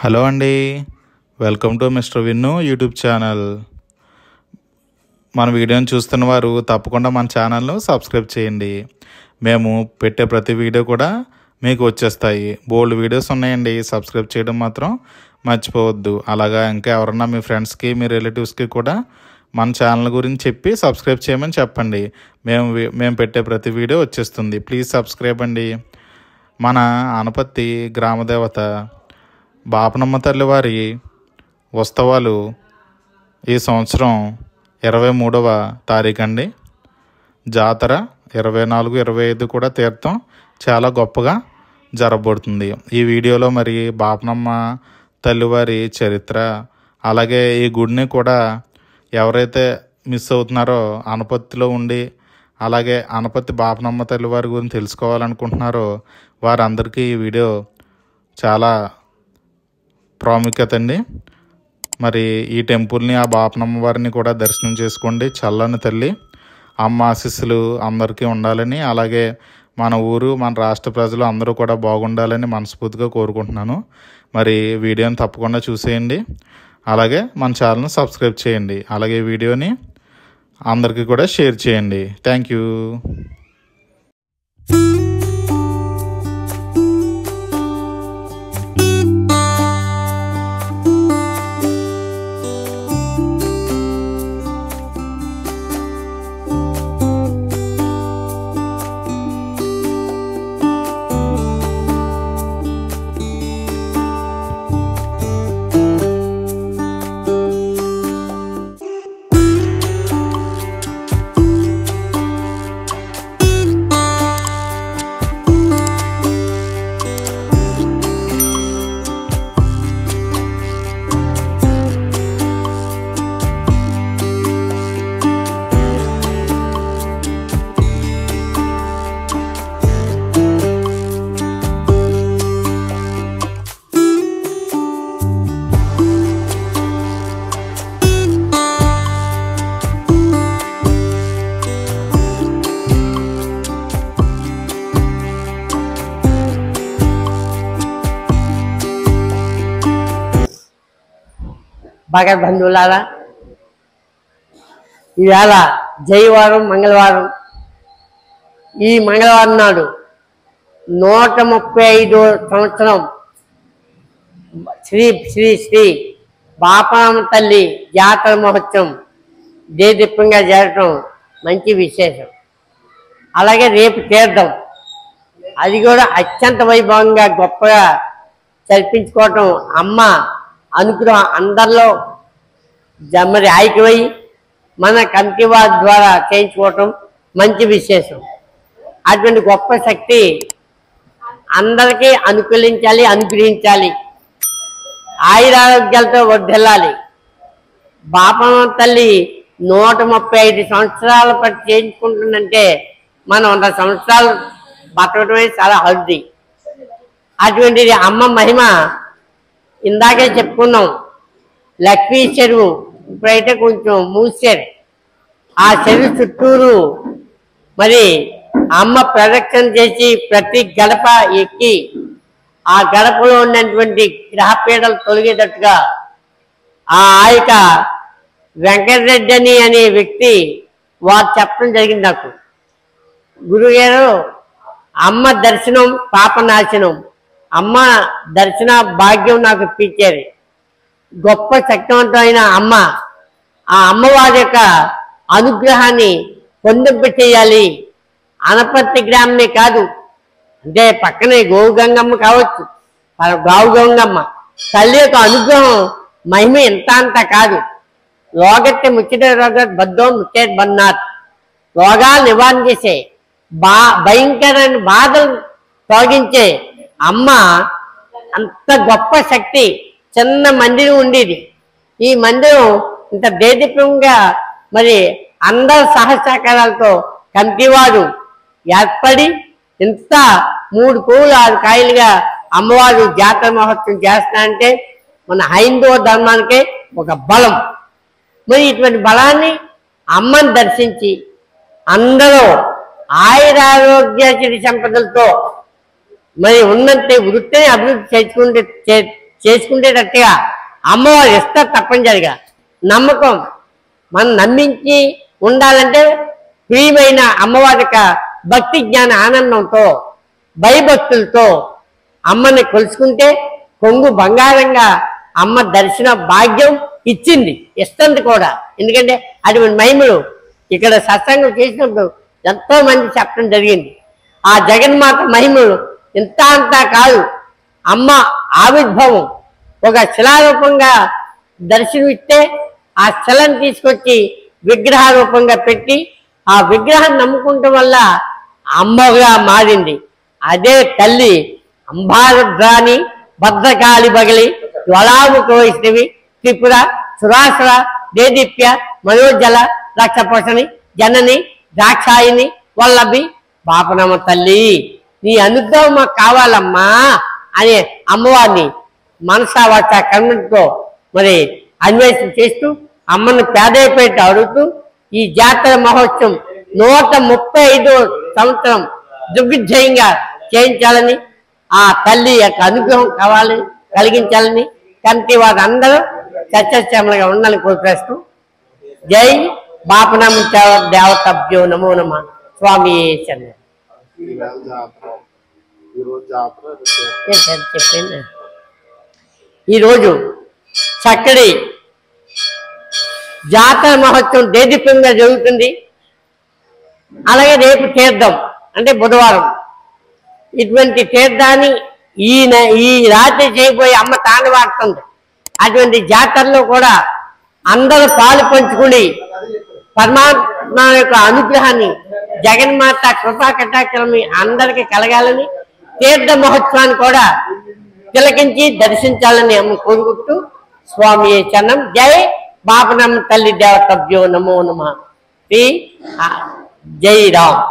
Hello అండి, welcome to mister Vinnu YouTube channel. మన వీడియోని చూస్తున్న వారు తప్పకుండా మన ఛానల్ను సబ్స్క్రైబ్ చేయండి. మేము పెట్టే ప్రతి వీడియో కూడా మీకు వచ్చేస్తాయి. బోల్డ్ వీడియోస్ ఉన్నాయండి, సబ్స్క్రైబ్ చేయడం మాత్రం మర్చిపోవద్దు. అలాగా ఇంకా ఎవరన్నా మీ ఫ్రెండ్స్కి మీ రిలేటివ్స్కి కూడా మన ఛానల్ గురించి చెప్పి సబ్స్క్రైబ్ చేయమని చెప్పండి. మేము పెట్టే ప్రతి వీడియో వచ్చేస్తుంది. ప్లీజ్ సబ్స్క్రైబ్ అండి. మన ఆనపత్తి గ్రామదేవత బాపనమ్మ తల్లి వారి ఉత్సవాలు ఈ సంవత్సరం 23వ తారీఖు అండి. జాతర 24, 25 కూడా తీర్థం చాలా గొప్పగా జరగబడుతుంది. ఈ వీడియోలో మరి బాపనమ్మ తల్లివారి చరిత్ర, అలాగే ఈ గుడిని కూడా ఎవరైతే మిస్ అవుతున్నారో ఆనపత్తిలో ఉండి అలాగే ఆనపత్తి బాపనమ్మ తల్లివారి గురించి తెలుసుకోవాలనుకుంటున్నారో వారందరికీ ఈ వీడియో చాలా ప్రాముఖ్యత అండి. మరి ఈ టెంపుల్ని ఆ బాపనమ్మ వారిని కూడా దర్శనం చేసుకోండి. చల్లని తల్లి అమ్మ ఆశీస్సులు అందరికీ ఉండాలని, అలాగే మన ఊరు మన రాష్ట్ర ప్రజలు అందరూ కూడా బాగుండాలని మనస్ఫూర్తిగా కోరుకుంటున్నాను. మరి వీడియోని తప్పకుండా చూసేయండి. అలాగే మన ఛానల్ని సబ్స్క్రైబ్ చేయండి. అలాగే వీడియోని అందరికీ కూడా షేర్ చేయండి. Thank you. బాగా బంధువులారా, ఈవేళ జయవారం మంగళవారం. ఈ మంగళవారం నాడు 135వ సంవత్సరం శ్రీ శ్రీ శ్రీ బాపనమ్మ తల్లి జాతర మహోత్సవం దేదీప్యంగా జరగటం మంచి విశేషం. అలాగే రేపు తీర్థం, అది కూడా అత్యంత వైభవంగా గొప్పగా జరిపించుకోవటం, అమ్మ అనుగ్రహం అందరిలో మరి ఐక్యమై మన కమిటీ వారి ద్వారా చేయించుకోవటం మంచి విశేషం. అటువంటి గొప్ప శక్తి అందరికీ అనుకూలించాలి, అనుగ్రహించాలి, ఆయురారోగ్యాలతో వర్ధిల్లాలి. బాపనమ్మ తల్లి 135 సంవత్సరాల పట్టి చేయించుకుంటుందంటే మనం 100 సంవత్సరాలు బతకటమే చాలా అరుది. అటువంటిది అమ్మ మహిమ ఇందాకే చెప్పుకున్నాం. లక్ష్మీ చెరువు ఇప్పుడైతే కొంచెం మూసారు. ఆ చెరువు చుట్టూరు మరి అమ్మ ప్రదక్షిణ చేసి ప్రతి గడప ఎక్కి ఆ గడపలో ఉన్నటువంటి గ్రహపీడలు తొలగేటట్టుగా ఆయక వెంకటరెడ్డి అనే వ్యక్తి వారు చెప్పడం జరిగింది నాకు. గురుగారు, అమ్మ దర్శనం పాపనాశనం, అమ్మ దర్శన భాగ్యం నాకు ఇప్పించారు. గొప్ప శక్తివంతమైన అమ్మ, ఆ అమ్మవారి యొక్క అనుగ్రహాన్ని పొందింప చేయాలి. ఆనపత్తి గ్రామమే కాదు, అంటే పక్కనే గోవు గంగమ్మ కావచ్చు, గావు గంగమ్మ తల్లి యొక్క అనుగ్రహం మహిమ ఎంత అంత కాదు. రోగట్టి ముచ్చట రోగ బద్దం ముచ్చట బన్నాత్, రోగాలు నివారణ చేసే భయంకరమైన బాధలు తొలగించే అమ్మ అంత గొప్ప శక్తి. చిన్న మందిరం ఉండేది. ఈ మందిరం ఇంత దేదీప్యంగా మరి అందరి సహసహకారాలతో కమిటీ వారు ఏర్పడి ఇంత 3 పువ్వులు 6 కాయలుగా అమ్మవారు జాతర మహోత్సవం చేస్తారంటే మన హైందవ ధర్మానికే ఒక బలం. మరి ఇటువంటి బలాన్ని అమ్మని దర్శించి అందరూ ఆయురారోగ్య సంపదలతో మరి ఉన్నంత వృత్తిని అభివృద్ధి చేసుకునేటట్టుగా అమ్మవారు ఇస్తారు తప్పనిసరిగా. నమ్మకం మనం నమ్మించి ఉండాలంటే ప్రియమైన అమ్మవారి యొక్క భక్తి జ్ఞాన ఆనందంతో భయభక్తులతో అమ్మని కొలుసుకుంటే కొంగు బంగారంగా అమ్మ దర్శన భాగ్యం ఇచ్చింది, ఇస్తుంది కూడా. ఎందుకంటే అటువంటి మహిమలు ఇక్కడ సత్సంగం చేసినప్పుడు ఎంతో మంది చెప్పడం జరిగింది. ఆ జగన్మాత మహిమలు ఇంత అంతా కాదు. అమ్మ ఆవిర్భావం ఒక శిలారూపంగా దర్శనమిస్తే ఆ శిలను తీసుకొచ్చి విగ్రహ రూపంగా పెట్టి ఆ విగ్రహాన్ని నమ్ముకుంటం వల్ల అమ్మగా మారింది. అదే తల్లి అంబారుద్రాని భద్రకాళి బగలి జ్వలాముఖ వైష్ణవి త్రిపుర సురాసుర దేదీప్య మనోజల రక్షపోషణి జనని ద్రాక్షాయిని వల్లభి పాపనమ్మ తల్లి, నీ అనుగ్రహం మాకు కావాలమ్మా అనే అమ్మవారిని మనసా వాచ కర్మతో మరి అన్వేషణ చేస్తూ అమ్మను పేదైపోయి అడుగుతూ ఈ జాతర మహోత్సవం 135వ సంవత్సరం దిగ్విజయంగా చేయించాలని, ఆ తల్లి యొక్క అనుగ్రహం కలిగించాలని కమిటీ వారు అందరూ సత్యశ్యామలుగా ఉండాలని కోరుకొస్తూ జై బాపనమ్మ దేవతభ్యో నమో నమ. స్వామి చెప్పండి. ఈరోజు చక్కటి జాతర మహోత్సవం దేదీప్యంగా జరుగుతుంది. అలాగే రేపు తీర్థం అంటే బుధవారం. ఇటువంటి తీర్థాన్ని ఈ రాత్రి చేయబోయే అమ్మ తాండవాడుతుంది. అటువంటి జాతరలో కూడా అందరూ పాలు పంచుకుని పరమాత్మ యొక్క అనుగ్రహాన్ని జగన్మాత కృపా కటాక్షమి అందరికీ కలగాలని తీర్థ మహోత్సవాన్ని కూడా తిలకించి దర్శించాలని అమ్మ కోరుకుంటూ స్వామి చరణం. జై బాపనమ్మ తల్లి దేవతభ్యో నమో నమ. జై రామ్.